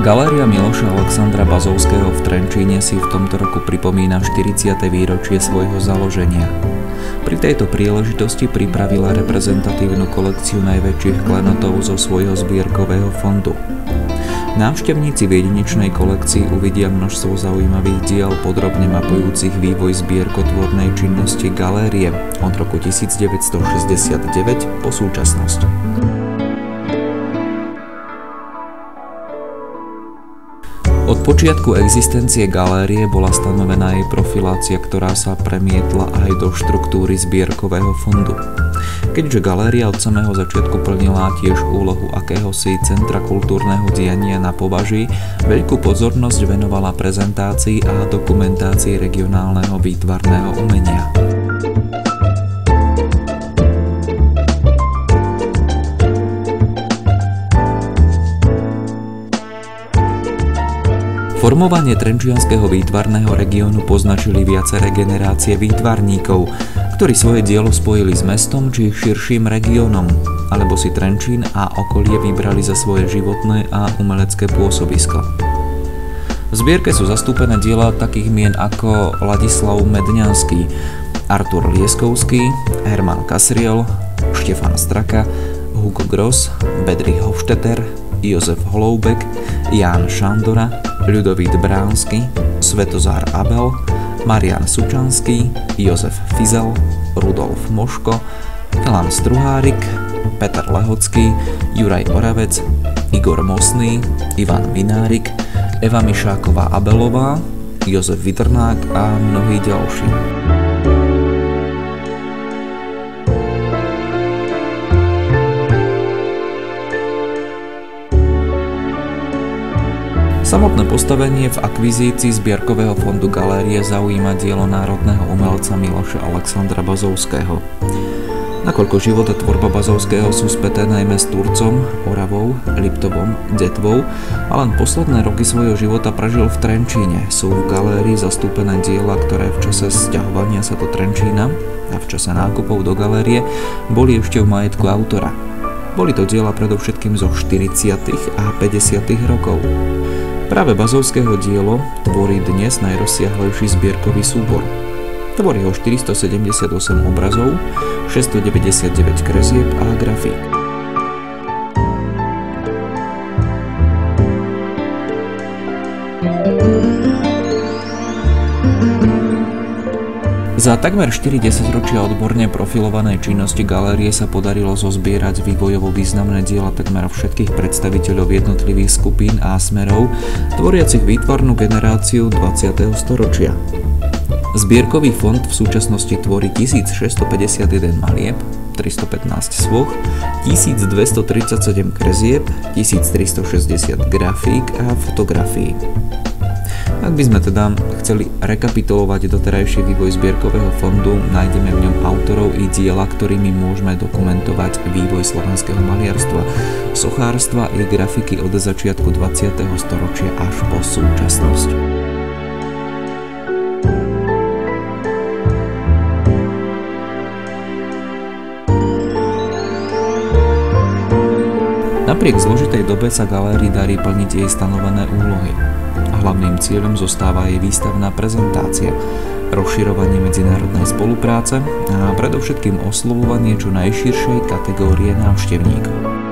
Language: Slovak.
Galéria Miloša Alexandra Bazovského v Trenčíne si v tomto roku pripomína 40. výročie svojho založenia. Pri tejto príležitosti pripravila reprezentatívnu kolekciu najväčších klenotov zo svojho zbierkového fondu. Návštevníci v jedinečnej kolekcii uvidia množstvo zaujímavých diel podrobne mapujúcich vývoj zbierkotvornej činnosti galérie od roku 1969 po súčasnosť. Od počiatku existencie galérie bola stanovená jej profilácia, ktorá sa premietla aj do štruktúry zbierkového fondu. Keďže galéria od samého začiatku plnila tiež úlohu akéhosi centra kultúrneho diania na Považí, veľkú pozornosť venovala prezentácii a dokumentácii regionálneho výtvarného umenia. Formovanie trenčianskeho výtvarného regiónu poznačili viaceré generácie výtvarníkov, ktorí svoje dielo spojili s mestom či širším regiónom, alebo si Trenčín a okolie vybrali za svoje životné a umelecké pôsobisko. V zbierke sú zastúpené diela takých mien ako Ladislav Medňanský, Artur Lieskovský, Herman Kasriel, Štefan Straka, Hugo Gross, Bedřich Hofstetter, Jozef Holoubek, Ján Šandora, Ľudovít Bránsky, Svetozár Abel, Marián Sučanský, Jozef Fizel, Rudolf Moško, Milan Struhárik, Peter Lehocký, Juraj Oravec, Igor Mosný, Ivan Vinárik, Eva Mišáková Abelová, Jozef Vidrnák a mnohí ďalší. Samotné postavenie v akvizícii zbierkového fondu galérie zaujíma dielo národného umelca Miloša Alexandra Bazovského. Nakoľko život a tvorba Bazovského sú späté najmä s Turcom, Oravou, Liptovom, Detvou a len posledné roky svojho života prežil v Trenčíne, sú v galérii zastúpené diela, ktoré v čase sťahovania sa do Trenčína a v čase nákupov do galérie boli ešte v majetku autora. Boli to diela predovšetkým zo 40. a 50. rokov. Práve Bazovského dielo tvorí dnes najrozsiahlejší zbierkový súbor. Tvorí ho 478 obrazov, 699 kresieb a grafík. Za takmer 4 desaťročia odborne profilovanej činnosti galérie sa podarilo zozbierať vývojovo významné diela takmer všetkých predstaviteľov jednotlivých skupín a smerov, tvoriacich výtvarnú generáciu 20. storočia. Zbierkový fond v súčasnosti tvorí 1651 malieb, 315 svoch, 1237 kresieb, 1360 grafík a fotografií. Ak by sme teda chceli rekapitulovať doterajší vývoj zbierkového fondu, nájdeme v ňom autorov i diela, ktorými môžeme dokumentovať vývoj slovenského maliarstva, sochárstva i grafiky od začiatku 20. storočia až po súčasnosť. Napriek zložitej dobe sa galérii darí plniť jej stanovené úlohy. Hlavným cieľom zostáva jej výstavná prezentácia, rozširovanie medzinárodnej spolupráce a predovšetkým oslovovanie čo najširšej kategórie návštevníkov.